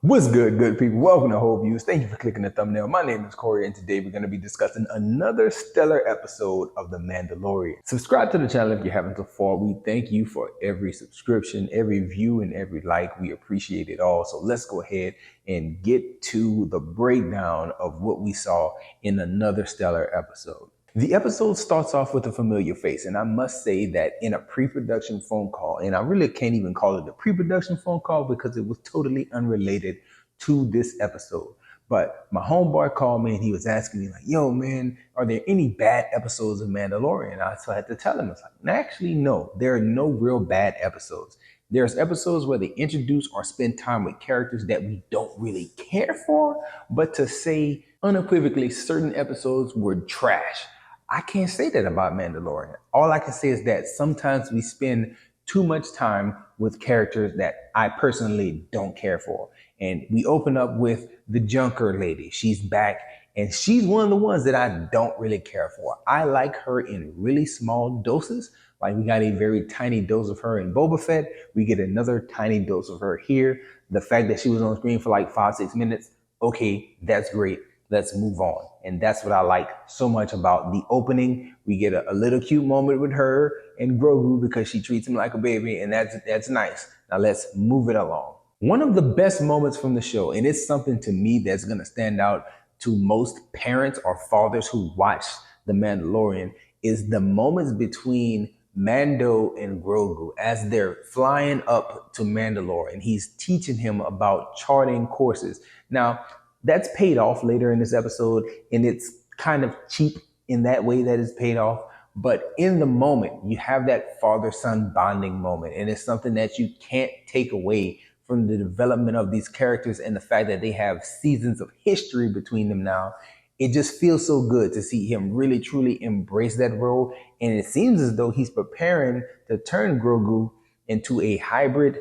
What's good people? Welcome to Whole Views. Thank you for clicking the thumbnail. My name is Corey, and today we're going to be discussing another stellar episode of The Mandalorian. Subscribe to the channel if you haven't so far. We thank you for every subscription, every view, and every like. We appreciate it all. So let's go ahead and get to the breakdown of what we saw in another stellar episode. The episode starts off with a familiar face, and I must say that in a pre-production phone call, and I really can't even call it a pre-production phone call because it was totally unrelated to this episode. But my homeboy called me and he was asking me like, yo man, are there any bad episodes of Mandalorian? So I had to tell him, it's like, actually, no, there are no real bad episodes. There's episodes where they introduce or spend time with characters that we don't really care for, but to say unequivocally certain episodes were trash, I can't say that about Mandalorian. All I can say is that sometimes we spend too much time with characters that I personally don't care for. And we open up with the Junker lady. She's back and she's one of the ones that I don't really care for. I like her in really small doses. Like we got a very tiny dose of her in Boba Fett. We get another tiny dose of her here. The fact that she was on screen for like 5-6 minutes, okay, that's great. Let's move on. And that's what I like so much about the opening. We get a little cute moment with her and Grogu because she treats him like a baby, and that's nice. Now let's move it along. One of the best moments from the show, and it's something to me that's going to stand out to most parents or fathers who watch The Mandalorian, is the moments between Mando and Grogu as they're flying up to Mandalore and he's teaching him about charting courses. Now, that's paid off later in this episode, and it's kind of cheap in that way that it's paid off. But in the moment, you have that father-son bonding moment, and it's something that you can't take away from the development of these characters and the fact that they have seasons of history between them now. It just feels so good to see him really, truly embrace that role. And it seems as though he's preparing to turn Grogu into a hybrid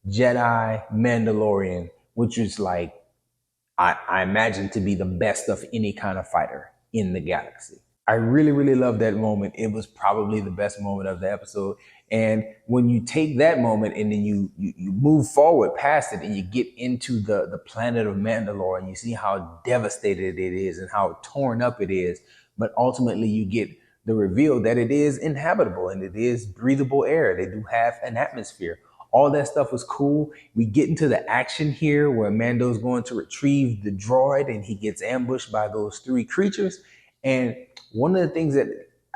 Jedi Mandalorian, which is like, I imagine to be the best of any kind of fighter in the galaxy. I really, really love that moment. It was probably the best moment of the episode. And when you take that moment and then you move forward past it and you get into the planet of Mandalore and you see how devastated it is and how torn up it is, but ultimately you get the reveal that it is inhabitable and it is breathable air. They do have an atmosphere. All that stuff was cool. We get into the action here where Mando's going to retrieve the droid and he gets ambushed by those three creatures. And one of the things that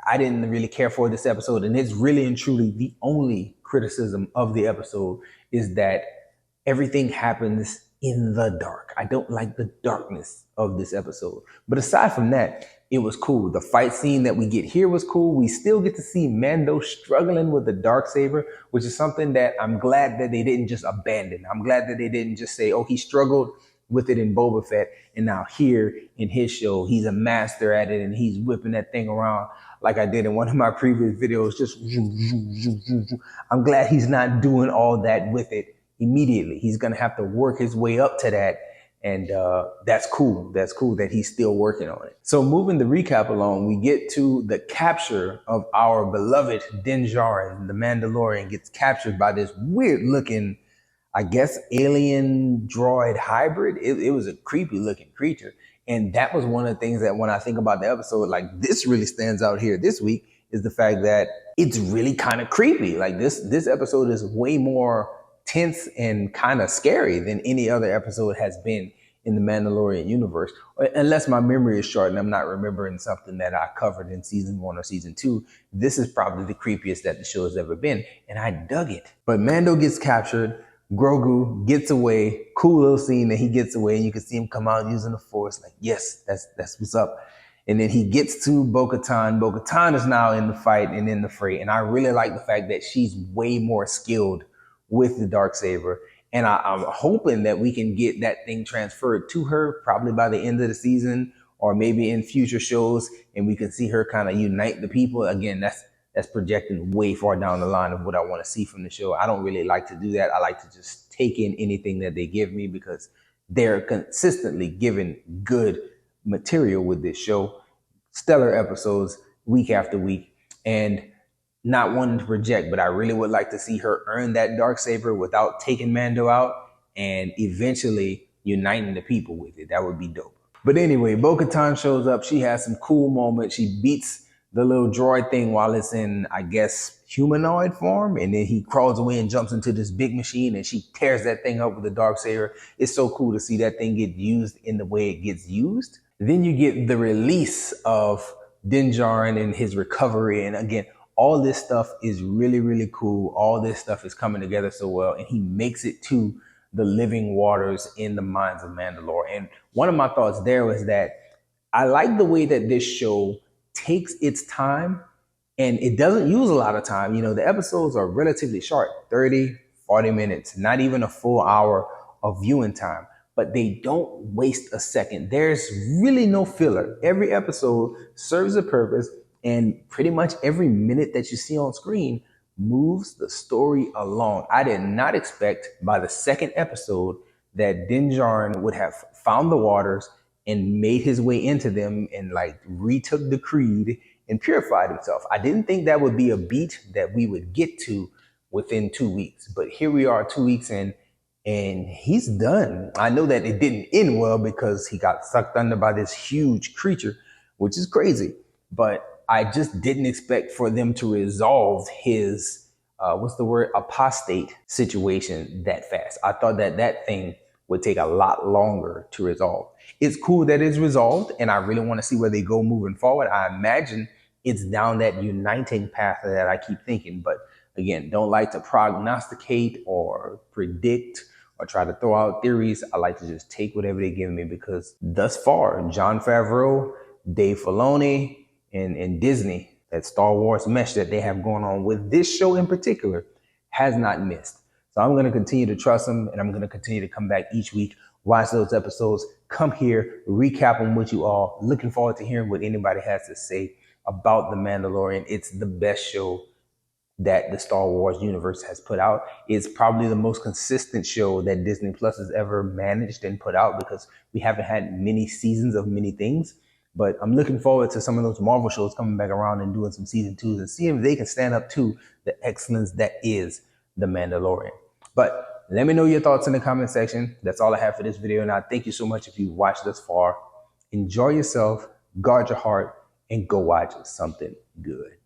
I didn't really care for this episode, and it's really and truly the only criticism of the episode, is that everything happens in the dark. I don't like the darkness of this episode. But aside from that, it was cool. The fight scene that we get here was cool. We still get to see Mando struggling with the Darksaber, which is something that I'm glad that they didn't just abandon. I'm glad that they didn't just say, oh, he struggled with it in Boba Fett, and now here in his show, he's a master at it, and he's whipping that thing around like I did in one of my previous videos. Just, I'm glad he's not doing all that with it immediately. He's going to have to work his way up to that. And that's cool. That's cool that he's still working on it. So moving the recap along, we get to the capture of our beloved Din Djarin. The Mandalorian gets captured by this weird looking, I guess, alien droid hybrid. It was a creepy looking creature. And that was one of the things that when I think about the episode, like this really stands out here this week, is the fact that it's really kind of creepy. Like this episode is way more tense and kind of scary than any other episode has been in the Mandalorian universe, unless my memory is short and I'm not remembering something that I covered in season 1 or season 2. This is probably the creepiest that the show has ever been, and I dug it. But Mando gets captured, Grogu gets away, cool little scene that he gets away, and you can see him come out using the Force, like, yes, that's what's up. And then he gets to Bo-Katan. Bo-Katan is now in the fight and in the fray, and I really like the fact that she's way more skilled with the Darksaber. And I'm hoping that we can get that thing transferred to her probably by the end of the season or maybe in future shows, and we can see her kind of unite the people. Again, that's projecting way far down the line of what I want to see from the show. I don't really like to do that. I like to just take in anything that they give me because they're consistently giving good material with this show. Stellar episodes week after week. And not wanting to project, but I really would like to see her earn that Darksaber without taking Mando out and eventually uniting the people with it. That would be dope. But anyway, Bo-Katan shows up. She has some cool moments. She beats the little droid thing while it's in, I guess, humanoid form. And then he crawls away and jumps into this big machine and she tears that thing up with the Darksaber. It's so cool to see that thing get used in the way it gets used. Then you get the release of Din Djarin and his recovery. And again, all this stuff is really, really cool. All this stuff is coming together so well. And he makes it to the living waters in the mines of Mandalore. And one of my thoughts there was that I like the way that this show takes its time and it doesn't use a lot of time. You know, the episodes are relatively short, 30, 40 minutes, not even a full hour of viewing time, but they don't waste a second. There's really no filler. Every episode serves a purpose, and pretty much every minute that you see on screen moves the story along. I did not expect by the second episode that Din Djarin would have found the waters and made his way into them and like retook the creed and purified himself. I didn't think that would be a beat that we would get to within 2 weeks, but here we are 2 weeks in and he's done. I know that it didn't end well because he got sucked under by this huge creature, which is crazy, but I just didn't expect for them to resolve his, apostate situation that fast. I thought that that thing would take a lot longer to resolve. It's cool that it's resolved, and I really want to see where they go moving forward. I imagine it's down that uniting path that I keep thinking, but again, don't like to prognosticate or predict or try to throw out theories. I like to just take whatever they give me because thus far, Jon Favreau, Dave Filoni, and Disney, that Star Wars mesh that they have going on with this show in particular, has not missed. So I'm going to continue to trust them, and I'm going to continue to come back each week, watch those episodes, come here, recap them with you all. Looking forward to hearing what anybody has to say about The Mandalorian. It's the best show that the Star Wars universe has put out. It's probably the most consistent show that Disney Plus has ever managed and put out because we haven't had many seasons of many things. But I'm looking forward to some of those Marvel shows coming back around and doing some season 2s and seeing if they can stand up to the excellence that is The Mandalorian. But let me know your thoughts in the comment section. That's all I have for this video. And I thank you so much if you watched this far. Enjoy yourself, guard your heart, and go watch something good.